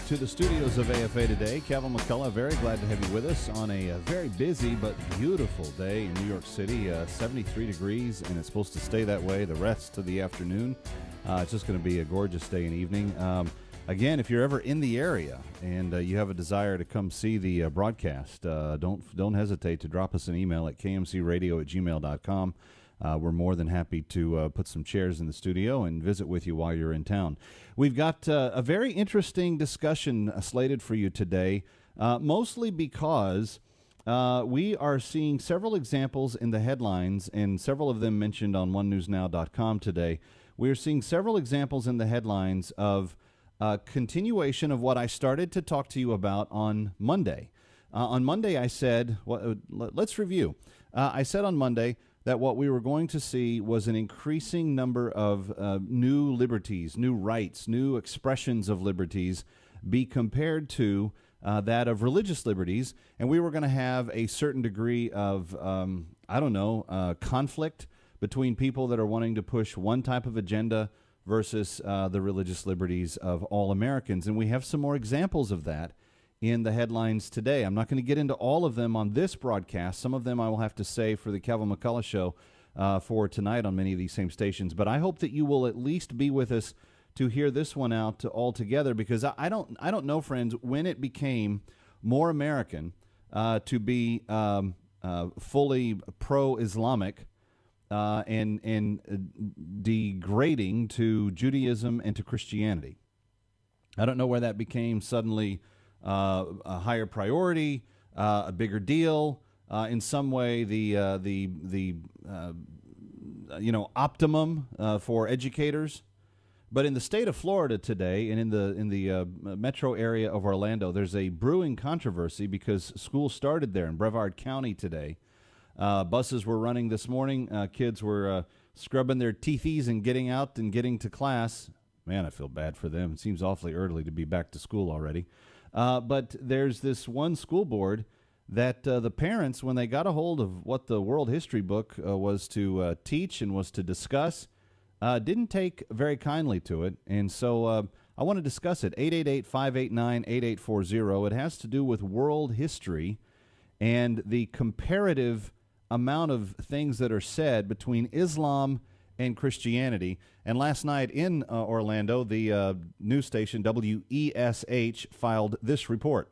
to the studios of AFA Today. Kevin McCullough, very glad to have you with us on a very busy but beautiful day in New York City. 73 degrees, and it's supposed to stay that way the rest of the afternoon. It's just going to be a gorgeous day and evening. Again, if you're ever in the area and you have a desire to come see the broadcast, don't hesitate to drop us an email at kmcradio@gmail.com. We're more than happy to put some chairs in the studio and visit with you while you're in town. We've got a very interesting discussion slated for you today, mostly because we are seeing several examples in the headlines, and several of them mentioned on onenewsnow.com today. We are seeing several examples in the headlines of continuation of what I started to talk to you about on Monday. On Monday, I said, let's review. I said on Monday that what we were going to see was an increasing number of new liberties, new rights, new expressions of liberties be compared to that of religious liberties, and we were going to have a certain degree of, conflict between people that are wanting to push one type of agenda versus the religious liberties of all Americans. And we have some more examples of that in the headlines today. I'm not going to get into all of them on this broadcast. Some of them I will have to save for the Kevin McCullough Show for tonight on many of these same stations. But I hope that you will at least be with us to hear this one out all together, because I don't know, friends, when it became more American to be fully pro-Islamic and degrading to Judaism and to Christianity. I don't know where that became suddenly a higher priority, a bigger deal, in some way the optimum for educators. But in the state of Florida today, and in the metro area of Orlando, there's a brewing controversy because school started there in Brevard County today. Buses were running this morning. Kids were scrubbing their teethies and getting out and getting to class. Man, I feel bad for them. It seems awfully early to be back to school already. But there's this one school board that the parents, when they got a hold of what the World History book was to teach and was to discuss, didn't take very kindly to it. And so I want to discuss it. 888-589-8840. It has to do with world history and the comparative amount of things that are said between Islam and Christianity. And last night in Orlando, the news station WESH filed this report.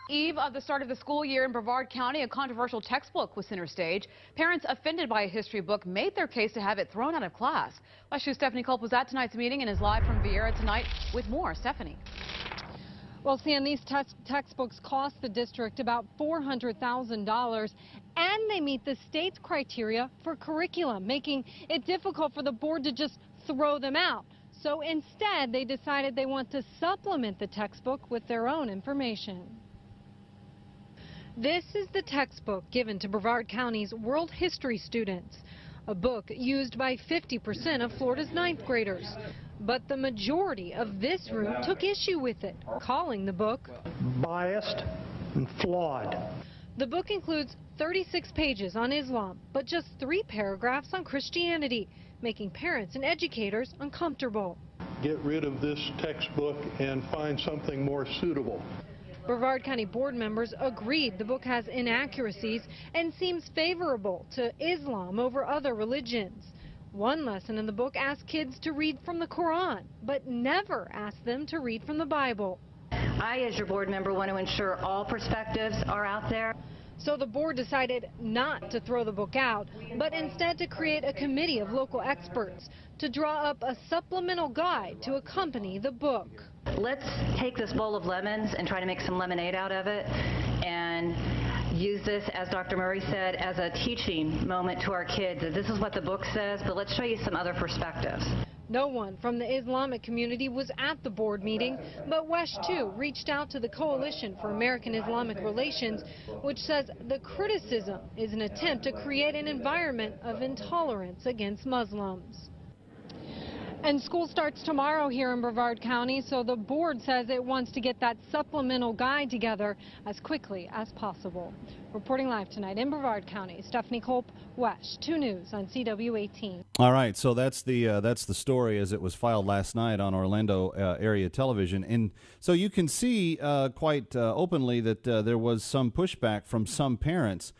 Eve of the start of the school year in Brevard County, a controversial textbook was center stage. Parents offended by a history book made their case to have it thrown out of class. West 2's Stephanie Culp was at tonight's meeting and is live from Viera tonight with more. Stephanie. Well, Sam, these textbooks cost the district about $400,000, and they meet the state's criteria for curriculum, making it difficult for the board to just throw them out. So instead, they decided they want to supplement the textbook with their own information. This is the textbook given to Brevard County's world history students, a book used by 50% of Florida's ninth graders. But the majority of this room took issue with it, calling the book biased and flawed. The book includes 36 pages on Islam, but just 3 paragraphs on Christianity, making parents and educators uncomfortable. Get rid of this textbook and find something more suitable. Brevard County board members agreed the book has inaccuracies and seems favorable to Islam over other religions. One lesson in the book asks kids to read from the Quran, but never asks them to read from the Bible. I, as your board member, want to ensure all perspectives are out there. So the board decided not to throw the book out, but instead to create a committee of local experts to draw up a supplemental guide to accompany the book. Let's take this bowl of lemons and try to make some lemonade out of it and use this, as Dr. Murray said, as a teaching moment to our kids. This is what the book says, but let's show you some other perspectives. No one from the Islamic community was at the board meeting, but WESH, too, reached out to the Coalition for American Islamic Relations, which says the criticism is an attempt to create an environment of intolerance against Muslims. And school starts tomorrow here in Brevard County, so the board says it wants to get that supplemental guide together as quickly as possible. Reporting live tonight in Brevard County, Stephanie Culp, WESH 2 News on CW18. All right, so that's the story as it was filed last night on Orlando area television, and so you can see quite openly that there was some pushback from some parents.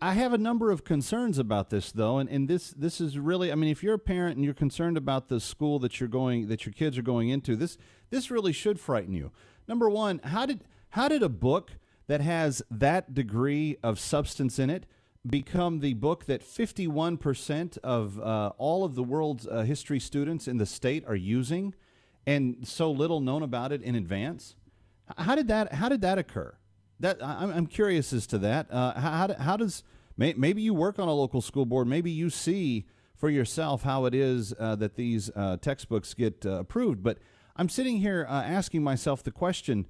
I have a number of concerns about this, though, and this is really, I mean, if you're a parent and you're concerned about the school that your kids are going into, this really should frighten you. Number one, how did a book that has that degree of substance in it become the book that 51% of all of the world's history students in the state are using, and so little known about it in advance? How did that occur? I'm curious as to that. How does maybe you work on a local school board? Maybe you see for yourself how it is that these textbooks get approved. But I'm sitting here asking myself the question: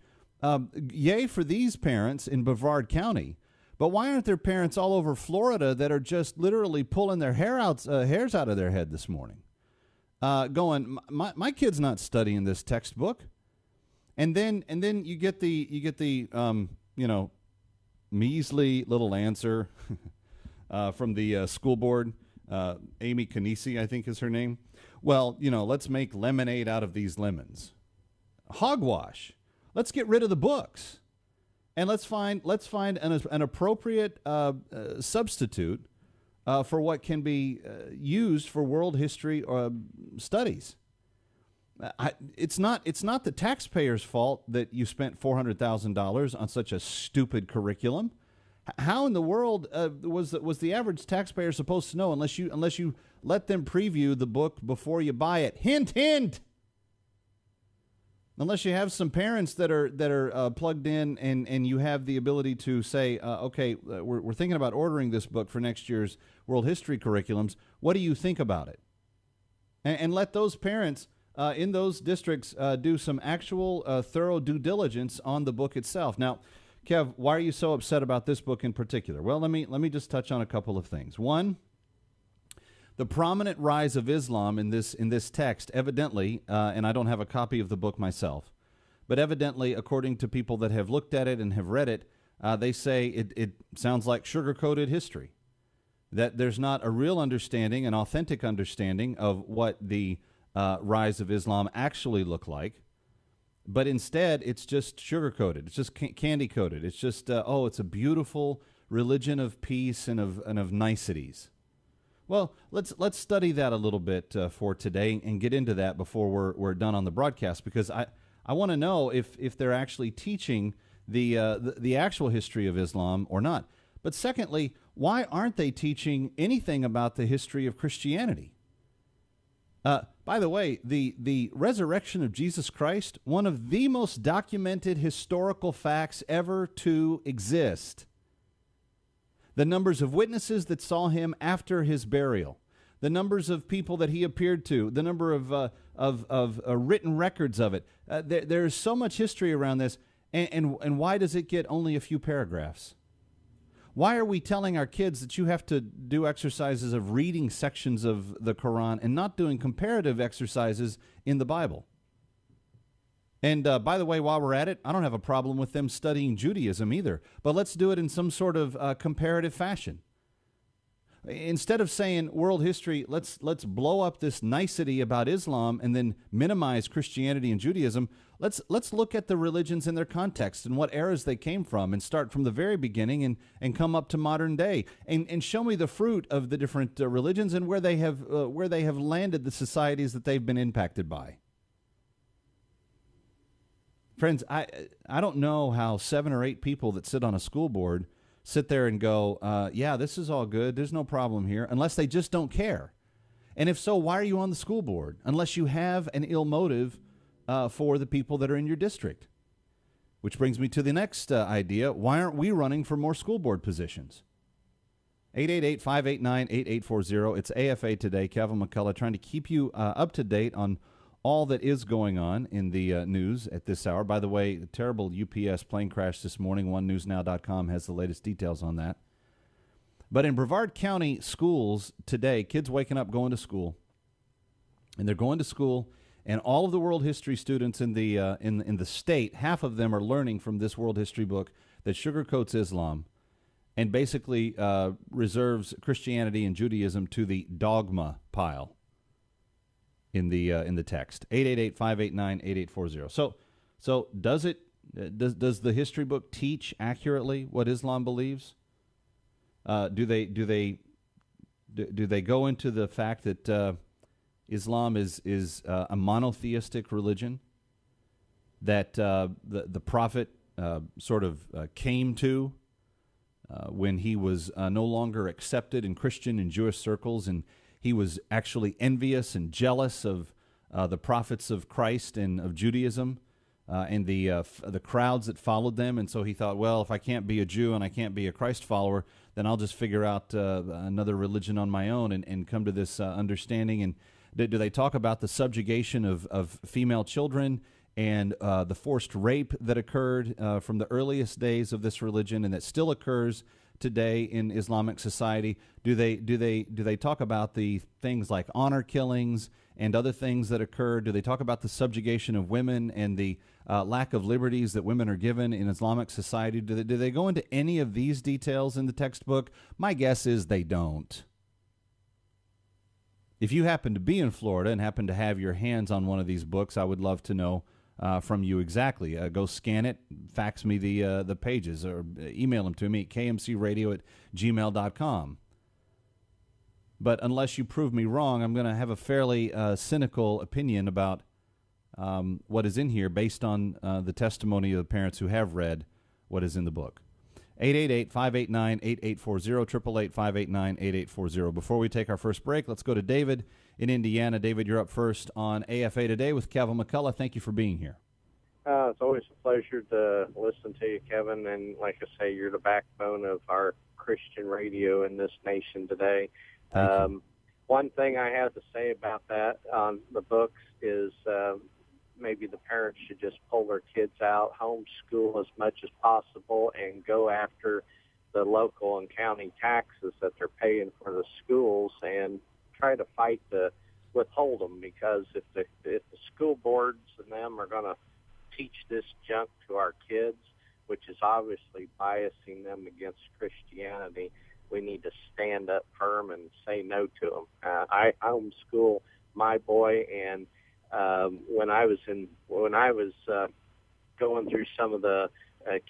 yay for these parents in Brevard County, but why aren't there parents all over Florida that are just literally pulling their hairs out of their head this morning, going, my kid's not studying this textbook, and then you get the measly little answer from the school board. Amy Canisi, I think is her name. Well, let's make lemonade out of these lemons. Hogwash. Let's get rid of the books, and let's find an appropriate substitute for what can be used for world history studies. It's not the taxpayers' fault that you spent $400,000 on such a stupid curriculum. How in the world was the average taxpayer supposed to know unless you let them preview the book before you buy it? Hint, hint. Unless you have some parents that are plugged in and you have the ability to say, okay, we're thinking about ordering this book for next year's world history curriculums. What do you think about it? And let those parents in those districts do some actual thorough due diligence on the book itself. Now, Kev, why are you so upset about this book in particular? Well, let me just touch on a couple of things. One, the prominent rise of Islam in this text, evidently, and I don't have a copy of the book myself, but evidently, according to people that have looked at it and have read it, they say it sounds like sugar-coated history, that there's not a real understanding, an authentic understanding of what the rise of Islam actually looked like. But instead, it's just sugar-coated. It's just candy-coated. It's just, it's a beautiful religion of peace and of niceties. Well, let's study that a little bit for today and get into that before we're done on the broadcast, because I want to know if they're actually teaching the actual history of Islam or not. But secondly, why aren't they teaching anything about the history of Christianity? By the way, the resurrection of Jesus Christ, one of the most documented historical facts ever to exist. The numbers of witnesses that saw him after his burial, the numbers of people that he appeared to, the number of written records of it. There's so much history around this, and why does it get only a few paragraphs? Why are we telling our kids that you have to do exercises of reading sections of the Quran and not doing comparative exercises in the Bible? And by the way, while we're at it, I don't have a problem with them studying Judaism either, but let's do it in some sort of comparative fashion. Instead of saying world history, let's blow up this nicety about Islam and then minimize Christianity and Judaism. Let's look at the religions in their context and what eras they came from, and start from the very beginning and come up to modern day, and show me the fruit of the different religions and where they have landed the societies that they've been impacted by. Friends, I don't know how 7 or 8 people that sit on a school board sit there and go, yeah, this is all good, there's no problem here, unless they just don't care. And if so, why are you on the school board? Unless you have an ill motive for the people that are in your district. Which brings me to the next idea. Why aren't we running for more school board positions? 888-589-8840. It's AFA Today. Kevin McCullough trying to keep you up to date on all that is going on in the news at this hour. By the way, the terrible UPS plane crash this morning. OneNewsNow.com has the latest details on that. But in Brevard County schools today, kids waking up, going to school, and they're going to school, and all of the world history students in the state, half of them are learning from this world history book that sugarcoats Islam and basically reserves Christianity and Judaism to the dogma pile in the text. 888-589-8840. So does the history book teach accurately what Islam believes? Do they go into the fact that Islam is a monotheistic religion that the Prophet sort of came to when he was no longer accepted in Christian and Jewish circles, and he was actually envious and jealous of the prophets of Christ and of Judaism and the crowds that followed them, and so he thought, well, if I can't be a Jew and I can't be a Christ follower, then I'll just figure out another religion on my own and come to this understanding. And do they talk about the subjugation of female children and the forced rape that occurred from the earliest days of this religion and that still occurs today in Islamic society? Do they talk about the things like honor killings and other things that occur? Do they talk about the subjugation of women and the lack of liberties that women are given in Islamic society? Do they go into any of these details in the textbook? My guess is they don't. If you happen to be in Florida and happen to have your hands on one of these books, I would love to know from you exactly. Go scan it, fax me the pages, or email them to me at kmcradio@gmail.com. But unless you prove me wrong, I'm going to have a fairly cynical opinion about what is in here based on the testimony of the parents who have read what is in the book. 888-589-8840, 888-589-8840. Before we take our first break, let's go to David in Indiana. David, you're up first on AFA Today with Kevin McCullough. Thank you for being here. It's always a pleasure to listen to you, Kevin. And like I say, you're the backbone of our Christian radio in this nation today. Thank you. One thing I have to say about that on the books is maybe the parents should just pull their kids out, homeschool as much as possible, and go after the local and county taxes that they're paying for the schools and try to fight to withhold them, because if the school boards and them are going to teach this junk to our kids, which is obviously biasing them against Christianity, we need to stand up firm and say no to them. I homeschool my boy, and when I was going through some of the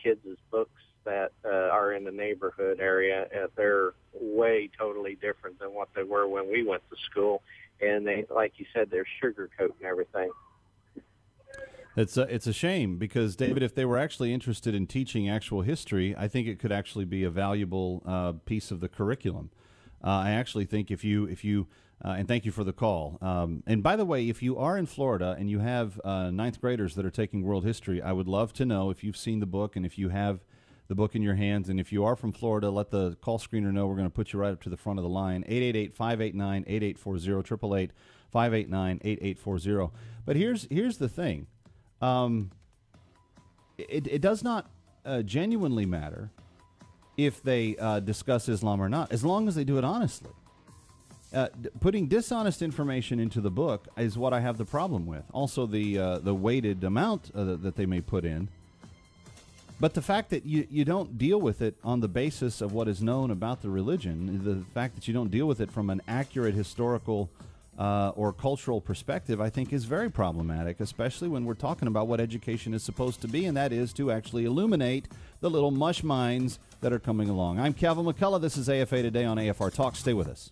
kids' books that are in the neighborhood area, they're way totally different than what they were when we went to school. And they, like you said, they're sugarcoating everything. It's a shame because, David, if they were actually interested in teaching actual history, I think it could actually be a valuable piece of the curriculum. I actually think if you and thank you for the call. And by the way, if you are in Florida and you have ninth graders that are taking world history, I would love to know if you've seen the book and if you have the book in your hands. And if you are from Florida, let the call screener know. We're going to put you right up to the front of the line. 888-589-8840, 888-589-8840. But here's the thing. It does not genuinely matter if they discuss Islam or not, as long as they do it honestly. Putting dishonest information into the book is what I have the problem with. Also, the weighted amount that they may put in. But the fact that you don't deal with it on the basis of what is known about the religion, the fact that you don't deal with it from an accurate historical or cultural perspective, I think is very problematic, especially when we're talking about what education is supposed to be, and that is to actually illuminate the little mush minds that are coming along. I'm Kevin McCullough. This is AFA Today on AFR Talk. Stay with us.